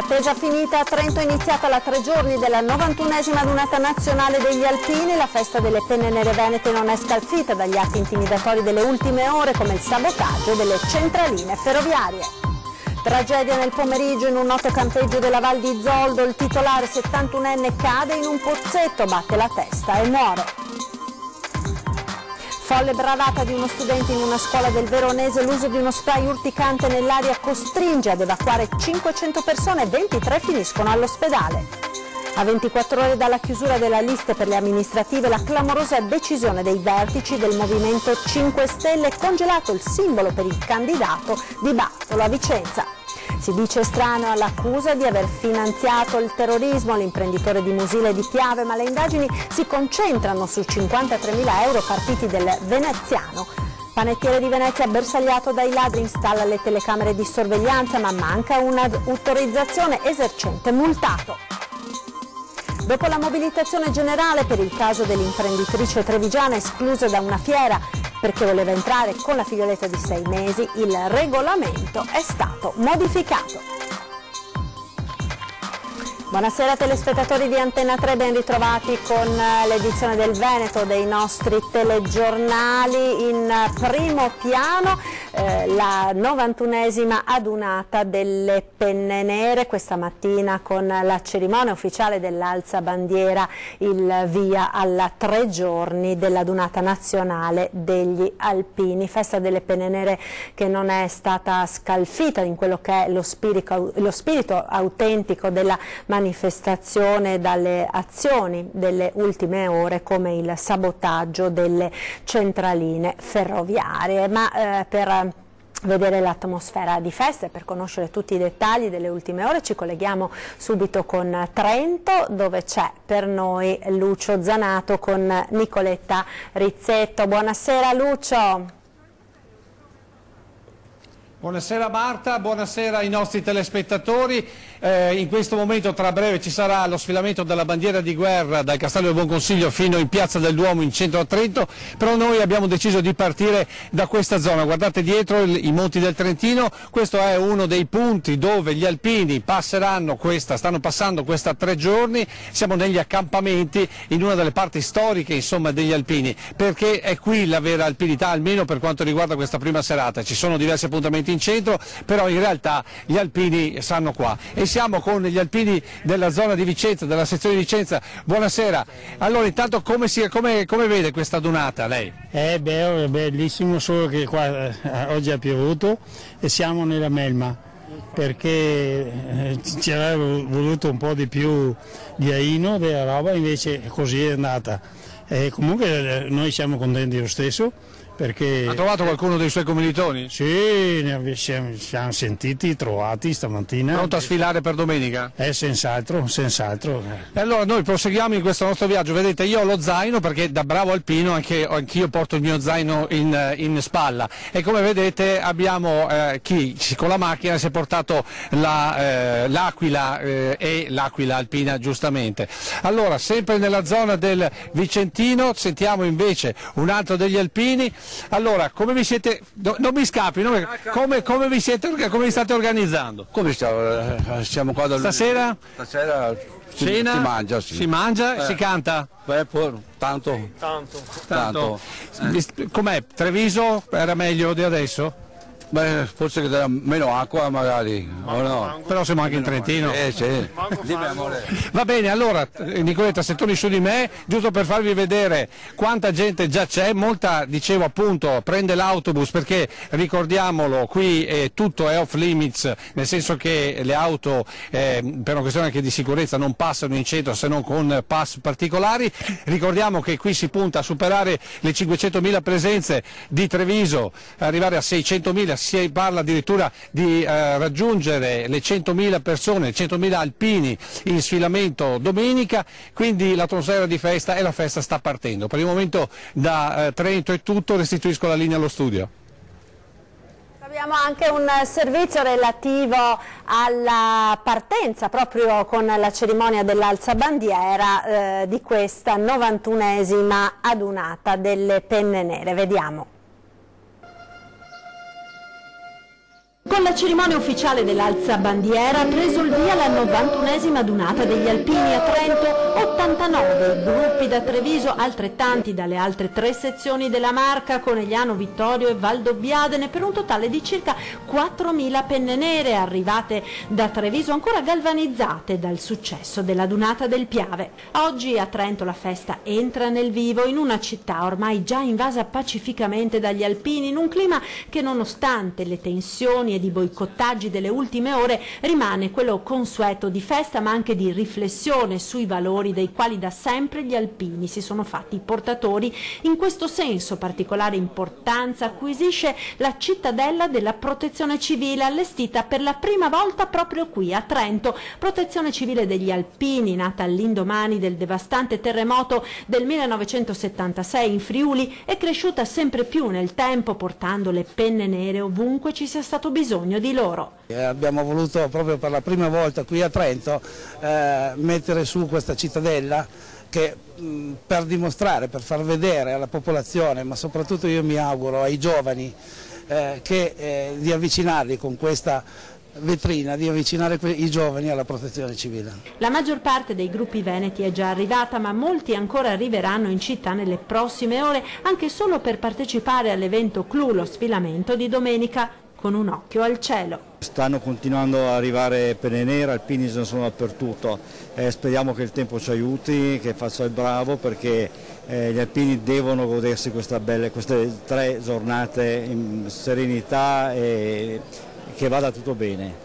L'attesa finita, a Trento è iniziata la 3 giorni della 91esima adunata nazionale degli alpini. La festa delle penne nere venete non è scalfita dagli atti intimidatori delle ultime ore, come il sabotaggio delle centraline ferroviarie. Tragedia nel pomeriggio in un noto campeggio della Val di Zoldo. Il titolare 71enne cade in un pozzetto, batte la testa e muore. Folle bravata di uno studente in una scuola del Veronese, l'uso di uno spray urticante nell'aria costringe ad evacuare 500 persone e 23 finiscono all'ospedale. A 24 ore dalla chiusura della lista per le amministrative, la clamorosa decisione dei vertici del Movimento 5 Stelle, congelato il simbolo per il candidato di Bartolo a Vicenza. Si dice estraneo all'accusa di aver finanziato il terrorismo l'imprenditore di Musile e di Piave, ma le indagini si concentrano su 53.000 euro partiti del veneziano. Panettiere di Venezia bersagliato dai ladri installa le telecamere di sorveglianza, ma manca un'autorizzazione, esercente multato. Dopo la mobilitazione generale per il caso dell'imprenditrice trevigiana esclusa da una fiera perché voleva entrare con la figlioletta di 6 mesi, il regolamento è stato modificato. Buonasera telespettatori di Antenna 3, ben ritrovati con l'edizione del Veneto dei nostri telegiornali. In primo piano la 91esima adunata delle penne nere, questa mattina con la cerimonia ufficiale dell'alza bandiera, il via alla 3 giorni dell'adunata nazionale degli alpini. Festa delle penne nere che non è stata scalfita in quello che è lo spirito autentico della manifestazione dalle azioni delle ultime ore, come il sabotaggio delle centraline ferroviarie. Ma per vedere l'atmosfera di festa e per conoscere tutti i dettagli delle ultime ore ci colleghiamo subito con Trento, dove c'è per noi Lucio Zanato con Nicoletta Rizzetto. Buonasera Lucio. Buonasera Marta, buonasera ai nostri telespettatori. In questo momento tra breve ci sarà lo sfilamento della bandiera di guerra dal Castello del Buon Consiglio fino in Piazza del Duomo in centro a Trento, però noi abbiamo deciso di partire da questa zona. Guardate dietro i Monti del Trentino, questo è uno dei punti dove gli alpini stanno passando questa 3 giorni. Siamo negli accampamenti in una delle parti storiche, insomma, degli alpini, perché è qui la vera alpinità, almeno per quanto riguarda questa prima serata. Ci sono diversi appuntamenti in centro, però in realtà gli alpini stanno qua e siamo con gli alpini della zona di Vicenza, della sezione di Vicenza. Buonasera. Allora, intanto come vede questa adunata lei? È bellissimo, solo che qua oggi ha piovuto e siamo nella melma, perché ci aveva voluto un po' di più di aino della roba, invece così è andata. E comunque noi siamo contenti lo stesso. Perché ha trovato qualcuno dei suoi commilitoni? Sì, ne siamo sentiti, trovati stamattina. Pronto a sfilare per domenica? Senz'altro, senz'altro. E allora noi proseguiamo in questo nostro viaggio. Vedete, io ho lo zaino, perché da bravo alpino anch'io porto il mio zaino in spalla, e come vedete abbiamo chi con la macchina si è portato l'aquila e l'aquila alpina, giustamente. Allora, sempre nella zona del Vicentino sentiamo invece un altro degli alpini. Allora, come vi siete, non mi scappi, come vi state organizzando? Come stiamo qua da Stasera? Stasera cena? Si mangia, sì. Si mangia e si canta? Tanto. Com'è? Treviso era meglio di adesso? Beh, forse che era meno acqua magari, o no? Però siamo anche in Trentino. Sì. Dimmi, amore. Va bene, allora Nicoletta, se torni su di me, giusto per farvi vedere quanta gente già c'è, molta, dicevo appunto, prende l'autobus, perché ricordiamolo, qui tutto è off limits, nel senso che le auto per una questione anche di sicurezza non passano in centro se non con pass particolari. Ricordiamo che qui si punta a superare le 500.000 presenze di Treviso, arrivare a 600.000. Si parla addirittura di raggiungere le 100.000 persone, 100.000 alpini in sfilamento domenica, quindi l'atmosfera di festa e la festa sta partendo. Per il momento da Trento è tutto, restituisco la linea allo studio. Abbiamo anche un servizio relativo alla partenza proprio con la cerimonia dell'alza bandiera di questa 91esima adunata delle penne nere. Vediamo. Con la cerimonia ufficiale dell'alzabandiera ha preso il via la 91esima Dunata degli Alpini a Trento, 89 gruppi da Treviso, altrettanti dalle altre 3 sezioni della Marca, Conegliano, Vittorio e Valdobbiadene, per un totale di circa 4.000 penne nere arrivate da Treviso, ancora galvanizzate dal successo della Dunata del Piave. Oggi a Trento la festa entra nel vivo in una città ormai già invasa pacificamente dagli alpini, in un clima che, nonostante le tensioni e di boicottaggi delle ultime ore, rimane quello consueto di festa ma anche di riflessione sui valori dei quali da sempre gli alpini si sono fatti portatori. In questo senso particolare importanza acquisisce la cittadella della Protezione Civile, allestita per la prima volta proprio qui a Trento. Protezione Civile degli Alpini, nata all'indomani del devastante terremoto del 1976 in Friuli, è cresciuta sempre più nel tempo, portando le penne nere ovunque ci sia stato bisogno di loro. Abbiamo voluto proprio per la prima volta qui a Trento mettere su questa cittadella che, per dimostrare, per far vedere alla popolazione, ma soprattutto io mi auguro ai giovani, di avvicinarli con questa vetrina, di avvicinare i giovani alla Protezione Civile. La maggior parte dei gruppi veneti è già arrivata, ma molti ancora arriveranno in città nelle prossime ore, anche solo per partecipare all'evento Clou, lo sfilamento di domenica, con un occhio al cielo. Stanno continuando ad arrivare penne nere, alpini ce ne sono dappertutto, speriamo che il tempo ci aiuti, che faccia il bravo, perché gli alpini devono godersi queste 3 giornate in serenità e che vada tutto bene.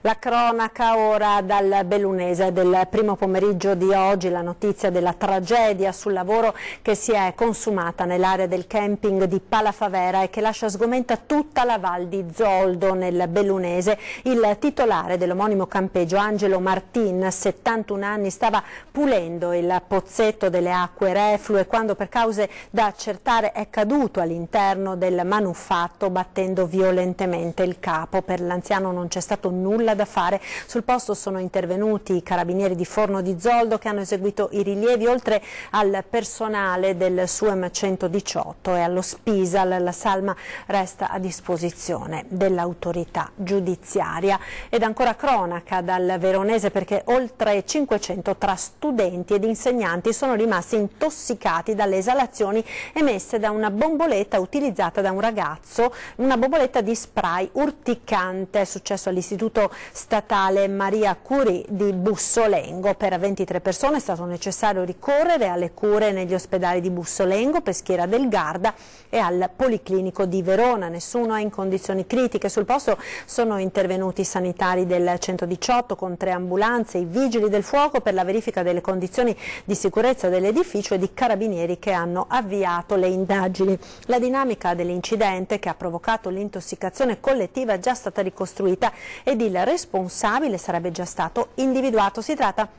La cronaca ora dal Bellunese del primo pomeriggio di oggi, la notizia della tragedia sul lavoro che si è consumata nell'area del camping di Palafavera e che lascia sgomenta tutta la Val di Zoldo nel Bellunese. Il titolare dell'omonimo campeggio, Angelo Martin, 71 anni, stava pulendo il pozzetto delle acque reflue quando, per cause da accertare, è caduto all'interno del manufatto battendo violentemente il capo. Per l'anziano non c'è stato nulla da fare. Sul posto sono intervenuti i carabinieri di Forno di Zoldo, che hanno eseguito i rilievi, oltre al personale del SUEM 118 e allo Spisal. La salma resta a disposizione dell'autorità giudiziaria. Ed ancora cronaca dal Veronese, perché oltre 500 tra studenti ed insegnanti sono rimasti intossicati dalle esalazioni emesse da una bomboletta utilizzata da un ragazzo, una bomboletta di spray urticante. È successo all'istituto statale Maria Curie di Bussolengo. Per 23 persone è stato necessario ricorrere alle cure negli ospedali di Bussolengo, Peschiera del Garda e al Policlinico di Verona. Nessuno è in condizioni critiche. Sul posto sono intervenuti i sanitari del 118 con 3 ambulanze, i vigili del fuoco per la verifica delle condizioni di sicurezza dell'edificio ed i carabinieri che hanno avviato le indagini. La dinamica dell'incidente che ha provocato l'intossicazione collettiva è già stata ricostruita ed il responsabile sarebbe già stato individuato. Si tratta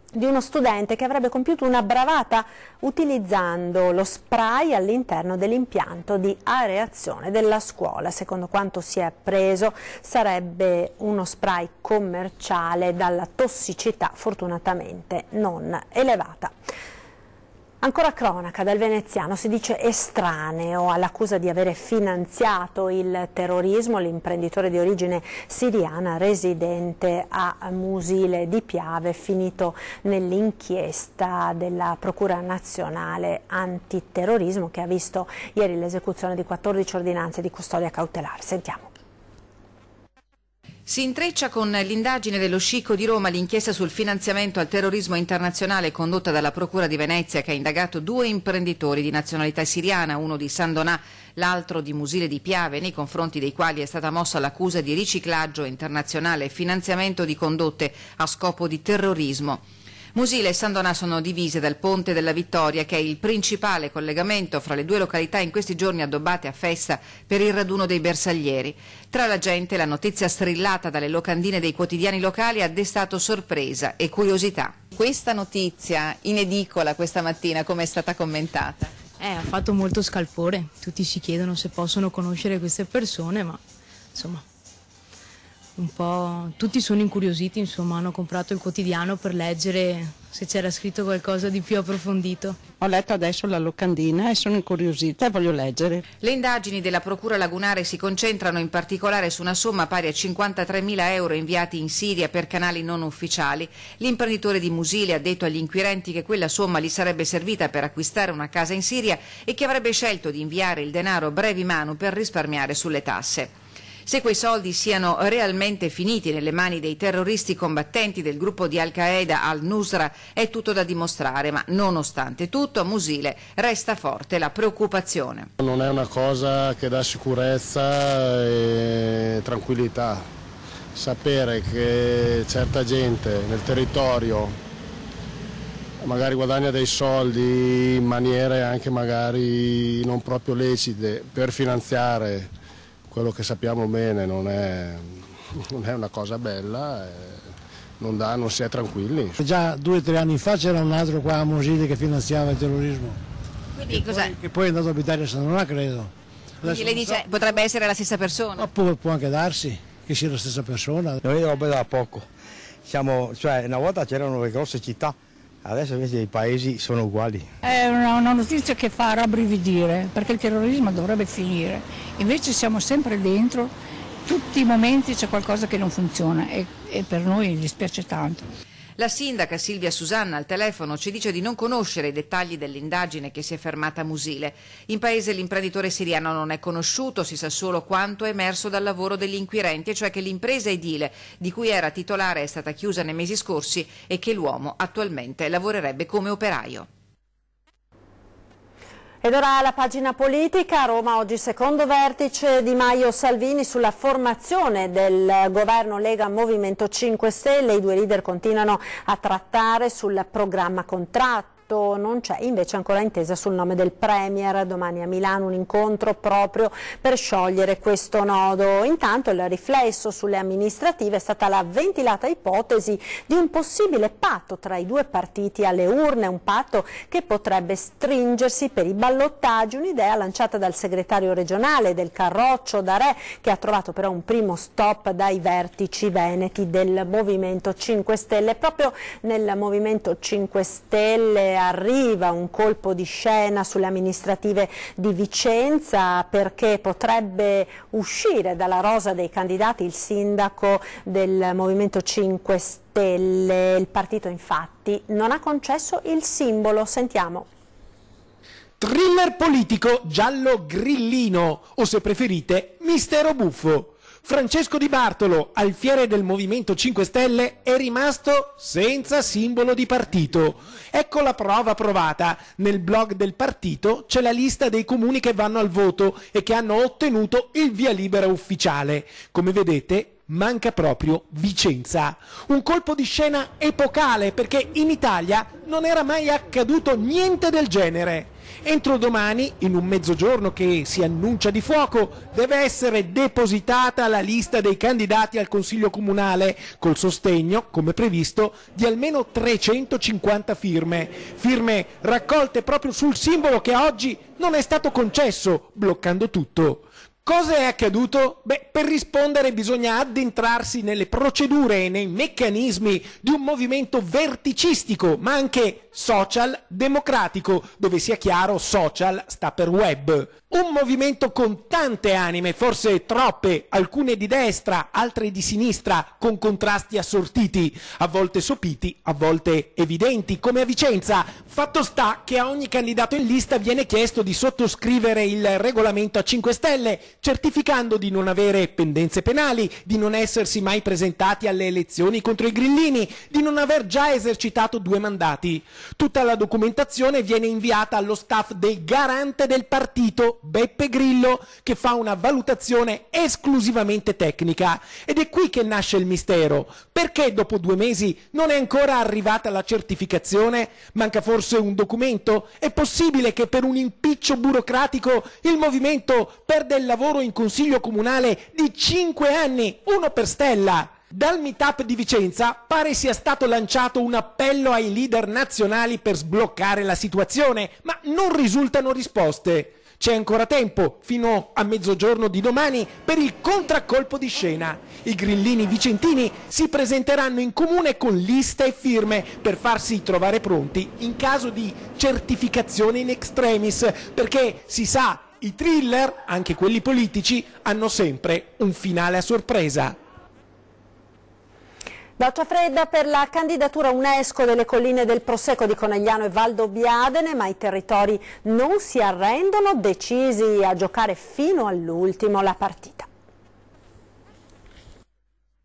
di uno studente che avrebbe compiuto una bravata utilizzando lo spray all'interno dell'impianto di areazione della scuola. Secondo quanto si è appreso, sarebbe uno spray commerciale dalla tossicità fortunatamente non elevata. Ancora cronaca dal veneziano, si dice estraneo all'accusa di avere finanziato il terrorismo l'imprenditore di origine siriana residente a Musile di Piave, finito nell'inchiesta della Procura Nazionale Antiterrorismo, che ha visto ieri l'esecuzione di 14 ordinanze di custodia cautelare. Sentiamo. Si intreccia con l'indagine dello Scicco di Roma l'inchiesta sul finanziamento al terrorismo internazionale condotta dalla Procura di Venezia, che ha indagato 2 imprenditori di nazionalità siriana, uno di San Donà, l'altro di Musile di Piave, nei confronti dei quali è stata mossa l'accusa di riciclaggio internazionale e finanziamento di condotte a scopo di terrorismo. Musile e San Donà sono divise dal Ponte della Vittoria, che è il principale collegamento fra le 2 località in questi giorni addobbate a festa per il raduno dei bersaglieri. Tra la gente la notizia strillata dalle locandine dei quotidiani locali ha destato sorpresa e curiosità. Questa notizia in edicola questa mattina come è stata commentata? Ha fatto molto scalpore, tutti si chiedono se possono conoscere queste persone, ma insomma un po', tutti sono incuriositi, insomma, hanno comprato il quotidiano per leggere se c'era scritto qualcosa di più approfondito. Ho letto adesso la locandina e sono incuriosita e voglio leggere. Le indagini della Procura lagunare si concentrano in particolare su una somma pari a 53.000 euro inviati in Siria per canali non ufficiali. L'imprenditore di Musile ha detto agli inquirenti che quella somma gli sarebbe servita per acquistare una casa in Siria e che avrebbe scelto di inviare il denaro brevi manu per risparmiare sulle tasse. Se quei soldi siano realmente finiti nelle mani dei terroristi combattenti del gruppo di Al-Qaeda al-Nusra è tutto da dimostrare, ma nonostante tutto a Musile resta forte la preoccupazione. Non è una cosa che dà sicurezza e tranquillità. Sapere che certa gente nel territorio magari guadagna dei soldi in maniere anche magari non proprio lecite per finanziare quello che sappiamo bene non è una cosa bella, non si è tranquilli. Già 2 o 3 anni fa c'era un altro qua a Musile che finanziava il terrorismo. Quindi cos'è? Che poi è andato a abitare a Sanonà, credo. Quindi lei dice potrebbe essere la stessa persona? Ma può anche darsi che sia la stessa persona. Noi roba da poco. Cioè, una volta c'erano le grosse città, adesso invece i paesi sono uguali. È una notizia che fa rabbrividire, perché il terrorismo dovrebbe finire. Invece siamo sempre dentro, tutti i momenti c'è qualcosa che non funziona e per noi dispiace tanto. La sindaca Silvia Susanna al telefono ci dice di non conoscere i dettagli dell'indagine che si è fermata a Musile. In paese l'imprenditore siriano non è conosciuto, si sa solo quanto è emerso dal lavoro degli inquirenti, e cioè che l'impresa edile di cui era titolare è stata chiusa nei mesi scorsi e che l'uomo attualmente lavorerebbe come operaio. Ed ora la pagina politica. A Roma oggi secondo vertice Di Maio-Salvini sulla formazione del governo Lega-Movimento 5 Stelle. I 2 leader continuano a trattare sul programma contratto. Non c'è invece ancora intesa sul nome del Premier. Domani a Milano un incontro proprio per sciogliere questo nodo. Intanto il riflesso sulle amministrative è stata la ventilata ipotesi di un possibile patto tra i 2 partiti alle urne, un patto che potrebbe stringersi per i ballottaggi, un'idea lanciata dal segretario regionale del Carroccio D'Arè, che ha trovato però un primo stop dai vertici veneti del Movimento 5 Stelle. Proprio nel Movimento 5 Stelle arriva un colpo di scena sulle amministrative di Vicenza, perché potrebbe uscire dalla rosa dei candidati il sindaco del Movimento 5 Stelle. Il partito infatti non ha concesso il simbolo. Sentiamo. Thriller politico giallo grillino, o se preferite mistero buffo. Francesco Di Bartolo, alfiere del Movimento 5 Stelle, è rimasto senza simbolo di partito. Ecco la prova provata. Nel blog del partito c'è la lista dei comuni che vanno al voto e che hanno ottenuto il via libera ufficiale. Come vedete, manca proprio Vicenza. Un colpo di scena epocale, perché in Italia non era mai accaduto niente del genere. Entro domani, in un mezzogiorno che si annuncia di fuoco, deve essere depositata la lista dei candidati al Consiglio Comunale, col sostegno, come previsto, di almeno 350 firme. Firme raccolte proprio sul simbolo che oggi non è stato concesso, bloccando tutto. Cosa è accaduto? Beh, per rispondere bisogna addentrarsi nelle procedure e nei meccanismi di un movimento verticistico, ma anche social democratico, dove sia chiaro social sta per web. Un movimento con tante anime, forse troppe, alcune di destra, altre di sinistra, con contrasti assortiti, a volte sopiti, a volte evidenti, come a Vicenza. Fatto sta che a ogni candidato in lista viene chiesto di sottoscrivere il regolamento a 5 Stelle, certificando di non avere pendenze penali, di non essersi mai presentati alle elezioni contro i grillini, di non aver già esercitato 2 mandati. Tutta la documentazione viene inviata allo staff del garante del partito, Beppe Grillo, che fa una valutazione esclusivamente tecnica. Ed è qui che nasce il mistero. Perché dopo 2 mesi non è ancora arrivata la certificazione? Manca forse un documento? È possibile che per un impiccio burocratico il movimento perde il lavoro in Consiglio Comunale di 5 anni, 1 per stella? Dal meetup di Vicenza pare sia stato lanciato un appello ai leader nazionali per sbloccare la situazione, ma non risultano risposte. C'è ancora tempo, fino a mezzogiorno di domani, per il contraccolpo di scena. I grillini vicentini si presenteranno in comune con liste e firme per farsi trovare pronti in caso di certificazione in extremis, perché si sa, i thriller, anche quelli politici, hanno sempre un finale a sorpresa. Doccia fredda per la candidatura UNESCO delle colline del Prosecco di Conegliano e Valdobbiadene, ma i territori non si arrendono, decisi a giocare fino all'ultimo la partita.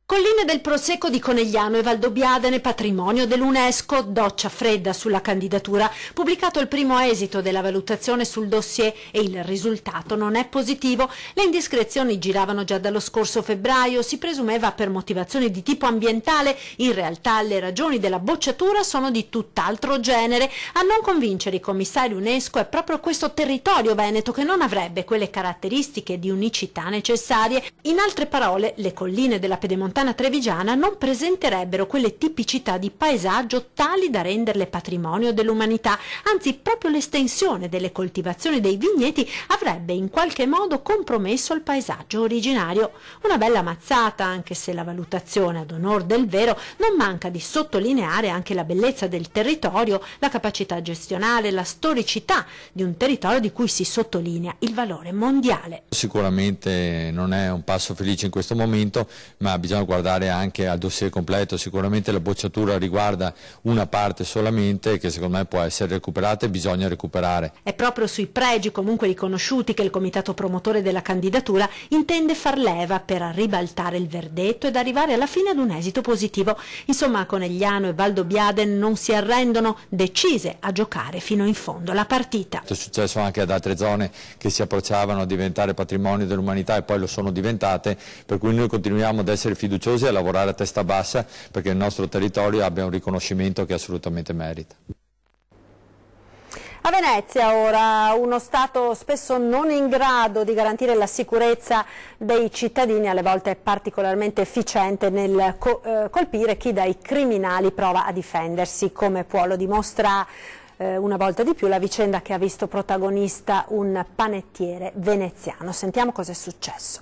Colline del Prosecco di Conegliano e Valdobbiadene, patrimonio dell'UNESCO, doccia fredda sulla candidatura. Pubblicato il primo esito della valutazione sul dossier e il risultato non è positivo. Le indiscrezioni giravano già dallo scorso febbraio, si presumeva per motivazioni di tipo ambientale. In realtà le ragioni della bocciatura sono di tutt'altro genere. A non convincere i commissari UNESCO è proprio questo territorio veneto che non avrebbe quelle caratteristiche di unicità necessarie. In altre parole, le colline della Pedemontana Trevigiana non presenterebbero quelle tipicità di paesaggio tali da renderle patrimonio dell'umanità, anzi proprio l'estensione delle coltivazioni dei vigneti avrebbe in qualche modo compromesso il paesaggio originario. Una bella mazzata, anche se la valutazione ad onor del vero non manca di sottolineare anche la bellezza del territorio, la capacità gestionale, la storicità di un territorio di cui si sottolinea il valore mondiale. Sicuramente non è un passo felice in questo momento, ma bisogna guardare anche al dossier completo. Sicuramente la bocciatura riguarda una parte solamente che secondo me può essere recuperata e bisogna recuperare. È proprio sui pregi comunque riconosciuti che il comitato promotore della candidatura intende far leva per ribaltare il verdetto ed arrivare alla fine ad un esito positivo. Insomma, Conegliano e Valdobbiadene non si arrendono, decise a giocare fino in fondo la partita. È successo anche ad altre zone che si approcciavano a diventare patrimonio dell'umanità e poi lo sono diventate, per cui noi continuiamo ad essere fiduciosi e a lavorare a testa bassa perché il nostro territorio abbia un riconoscimento che assolutamente merita. A Venezia ora uno Stato spesso non in grado di garantire la sicurezza dei cittadini, alle volte particolarmente efficiente nel colpire chi dai criminali prova a difendersi come può. Lo dimostra una volta di più la vicenda che ha visto protagonista un panettiere veneziano. Sentiamo cosa è successo.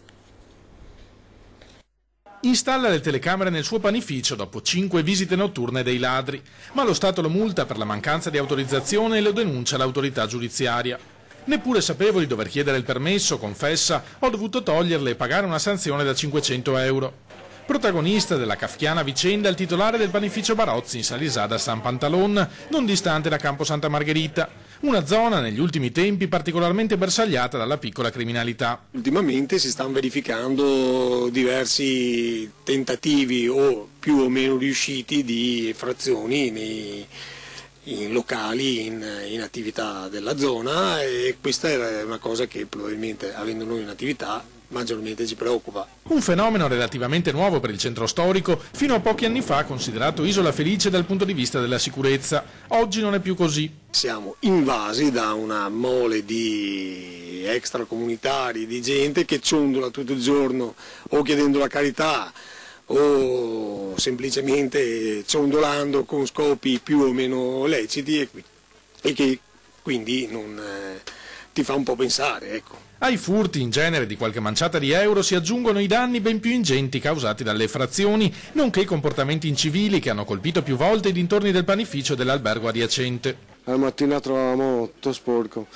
Installa le telecamere nel suo panificio dopo 5 visite notturne dei ladri, ma lo Stato lo multa per la mancanza di autorizzazione e lo denuncia all'autorità giudiziaria. Neppure sapevo di dover chiedere il permesso, confessa, ho dovuto toglierle e pagare una sanzione da 500 euro. Protagonista della kafkiana vicenda il titolare del panificio Barozzi in Salisada San Pantalon, non distante da Campo Santa Margherita. Una zona negli ultimi tempi particolarmente bersagliata dalla piccola criminalità. Ultimamente si stanno verificando diversi tentativi o più o meno riusciti di effrazioni in locali in attività della zona, e questa è una cosa che probabilmente, avendo noi in attività, maggiormente ci preoccupa. Un fenomeno relativamente nuovo per il centro storico, fino a pochi anni fa considerato isola felice dal punto di vista della sicurezza. Oggi non è più così. Siamo invasi da una mole di extracomunitari, di gente che ciondola tutto il giorno o chiedendo la carità o semplicemente ciondolando con scopi più o meno leciti e che quindi non ti fa un po' pensare, ecco. Ai furti in genere di qualche manciata di euro si aggiungono i danni ben più ingenti causati dalle effrazioni, nonché i comportamenti incivili che hanno colpito più volte i dintorni del panificio dell'albergo adiacente. La mattina trovavamo tutto sporco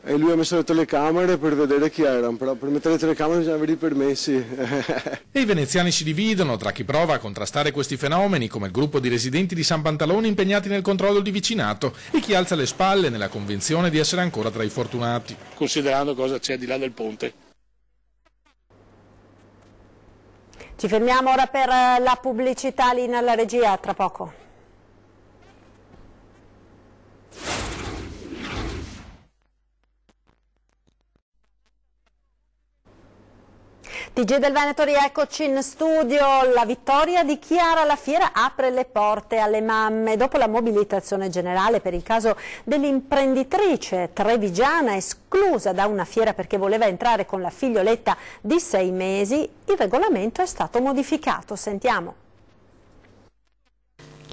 e lui ha messo le telecamere per vedere chi erano, però per mettere le telecamere bisogna avere i permessi. E i veneziani si dividono tra chi prova a contrastare questi fenomeni, come il gruppo di residenti di San Pantalone impegnati nel controllo di vicinato, e chi alza le spalle nella convinzione di essere ancora tra i fortunati. Considerando cosa c'è di là del ponte. Ci fermiamo ora per la pubblicità, lì nella regia, tra poco. TG del Veneto, rieccoci in studio. La vittoria di Chiara alla fiera apre le porte alle mamme. Dopo la mobilitazione generale per il caso dell'imprenditrice trevigiana esclusa da una fiera perché voleva entrare con la figlioletta di 6 mesi, il regolamento è stato modificato. Sentiamo.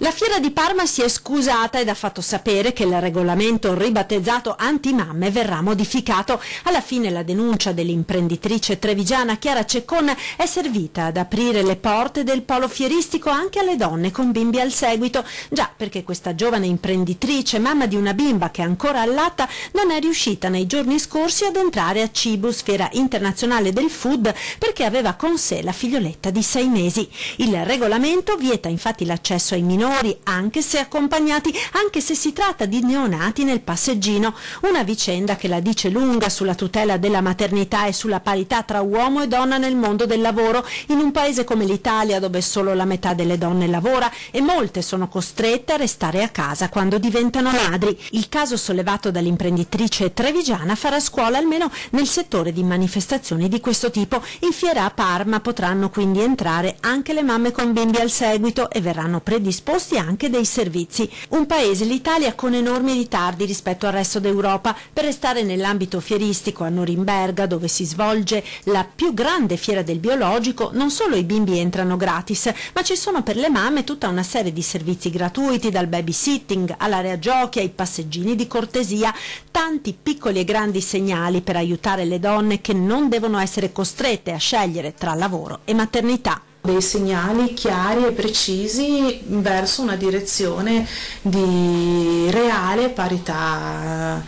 La Fiera di Parma si è scusata ed ha fatto sapere che il regolamento ribattezzato antimamme verrà modificato. Alla fine la denuncia dell'imprenditrice trevigiana Chiara Ceccon è servita ad aprire le porte del polo fieristico anche alle donne con bimbi al seguito. Già, perché questa giovane imprenditrice, mamma di una bimba che è ancora allatta, non è riuscita nei giorni scorsi ad entrare a Cibus, Fiera Internazionale del Food, perché aveva con sé la figlioletta di 6 mesi. Il regolamento vieta infatti l'accesso ai minori anche se accompagnati, anche se si tratta di neonati nel passeggino. Una vicenda che la dice lunga sulla tutela della maternità e sulla parità tra uomo e donna nel mondo del lavoro, in un paese come l'Italia dove solo la metà delle donne lavora e molte sono costrette a restare a casa quando diventano madri. Il caso sollevato dall'imprenditrice trevigiana farà scuola almeno nel settore di manifestazioni di questo tipo. In fiera a Parma potranno quindi entrare anche le mamme con bimbi al seguito e verranno predisposti anche dei servizi. Un paese, l'Italia, con enormi ritardi rispetto al resto d'Europa. Per restare nell'ambito fieristico, a Norimberga, dove si svolge la più grande fiera del biologico, non solo i bimbi entrano gratis, ma ci sono per le mamme tutta una serie di servizi gratuiti, dal babysitting all'area giochi ai passeggini di cortesia, tanti piccoli e grandi segnali per aiutare le donne che non devono essere costrette a scegliere tra lavoro e maternità. Dei segnali chiari e precisi verso una direzione di reale parità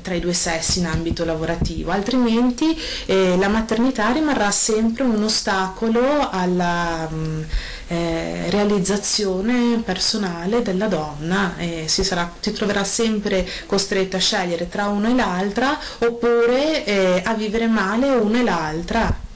tra i due sessi in ambito lavorativo, altrimenti la maternità rimarrà sempre un ostacolo alla realizzazione personale della donna e si troverà sempre costretta a scegliere tra una e l'altra oppure a vivere male una e l'altra.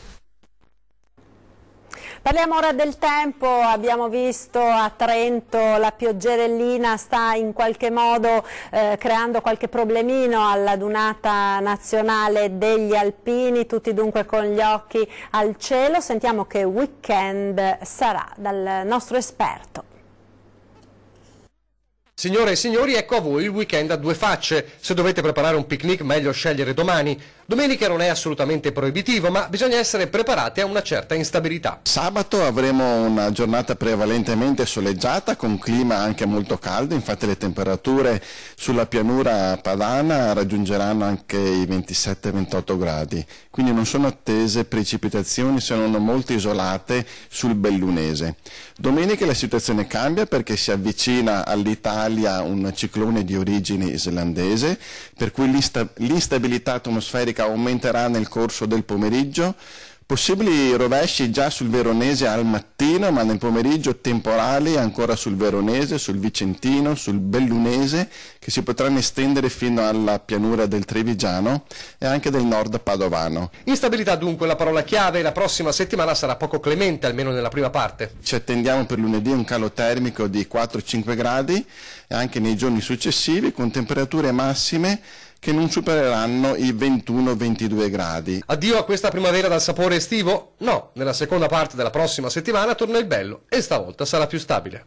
Parliamo ora del tempo. Abbiamo visto a Trento la pioggerellina sta in qualche modo creando qualche problemino alla Dunata Nazionale degli Alpini, tutti dunque con gli occhi al cielo. Sentiamo che weekend sarà dal nostro esperto. Signore e signori, ecco a voi il weekend a due facce. Se dovete preparare un picnic meglio scegliere domani. Domenica non è assolutamente proibitivo, ma bisogna essere preparati a una certa instabilità. Sabato avremo una giornata prevalentemente soleggiata con clima anche molto caldo, infatti le temperature sulla pianura padana raggiungeranno anche i 27-28 gradi, quindi non sono attese precipitazioni, sono molto isolate sul Bellunese. Domenica la situazione cambia perché si avvicina all'Italia un ciclone di origine islandese, per cui l'instabilità atmosferica aumenterà nel corso del pomeriggio, possibili rovesci già sul Veronese al mattino, ma nel pomeriggio temporali ancora sul Veronese, sul Vicentino, sul Bellunese, che si potranno estendere fino alla pianura del Trevigiano e anche del nord padovano. Instabilità dunque la parola chiave, la prossima settimana sarà poco clemente, almeno nella prima parte. Ci attendiamo per lunedì un calo termico di 4-5 gradi e anche nei giorni successivi con temperature massime che non supereranno i 21-22 gradi. Addio a questa primavera dal sapore estivo? No, nella seconda parte della prossima settimana torna il bello e stavolta sarà più stabile.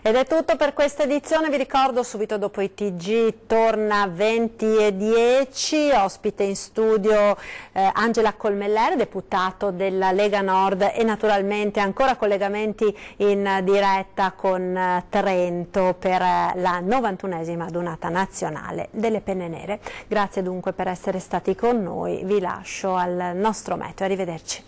Ed è tutto per questa edizione, vi ricordo subito dopo i TG torna 20:10, ospite in studio Angela Colmeller, deputato della Lega Nord e naturalmente ancora collegamenti in diretta con Trento per la 91esima Dunata Nazionale delle Penne Nere. Grazie dunque per essere stati con noi, vi lascio al nostro meteo, arrivederci.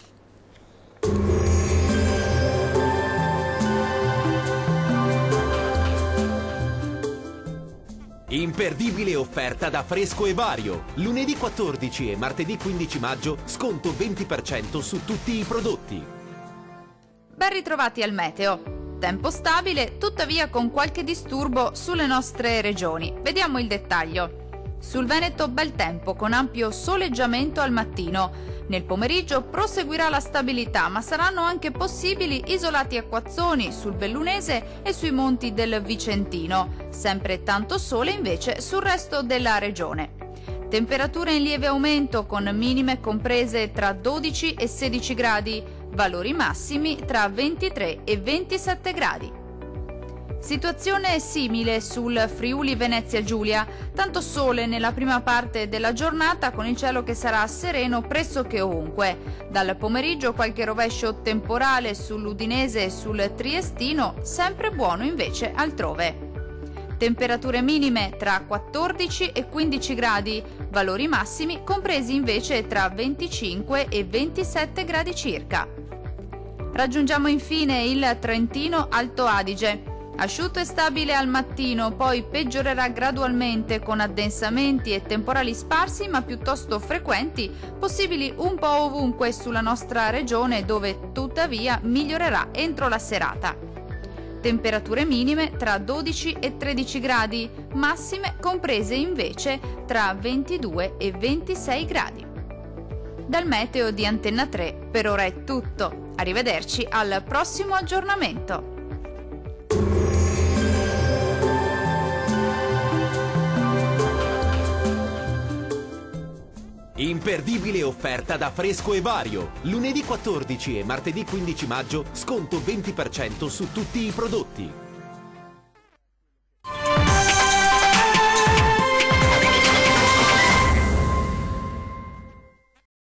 Imperdibile offerta da Fresco e Vario. Lunedì 14 e martedì 15 maggio sconto 20% su tutti i prodotti. Ben ritrovati al meteo. Tempo stabile, tuttavia con qualche disturbo sulle nostre regioni. Vediamo il dettaglio. Sul Veneto bel tempo con ampio soleggiamento al mattino. Nel pomeriggio proseguirà la stabilità, ma saranno anche possibili isolati acquazzoni sul Bellunese e sui monti del Vicentino. Sempre tanto sole invece sul resto della regione. Temperature in lieve aumento con minime comprese tra 12 e 16 gradi, valori massimi tra 23 e 27 gradi. Situazione simile sul Friuli Venezia Giulia, tanto sole nella prima parte della giornata con il cielo che sarà sereno pressoché ovunque. Dal pomeriggio qualche rovescio temporale sull'Udinese e sul Triestino, sempre buono invece altrove. Temperature minime tra 14 e 15 gradi, valori massimi compresi invece tra 25 e 27 gradi circa. Raggiungiamo infine il Trentino Alto Adige. Asciutto e stabile al mattino, poi peggiorerà gradualmente con addensamenti e temporali sparsi ma piuttosto frequenti, possibili un po' ovunque sulla nostra regione, dove tuttavia migliorerà entro la serata. Temperature minime tra 12 e 13 gradi, massime comprese invece tra 22 e 26 gradi. Dal meteo di Antenna 3 per ora è tutto. Arrivederci al prossimo aggiornamento. Imperdibile offerta da Fresco e Vario. Lunedì 14 e martedì 15 maggio sconto 20% su tutti i prodotti.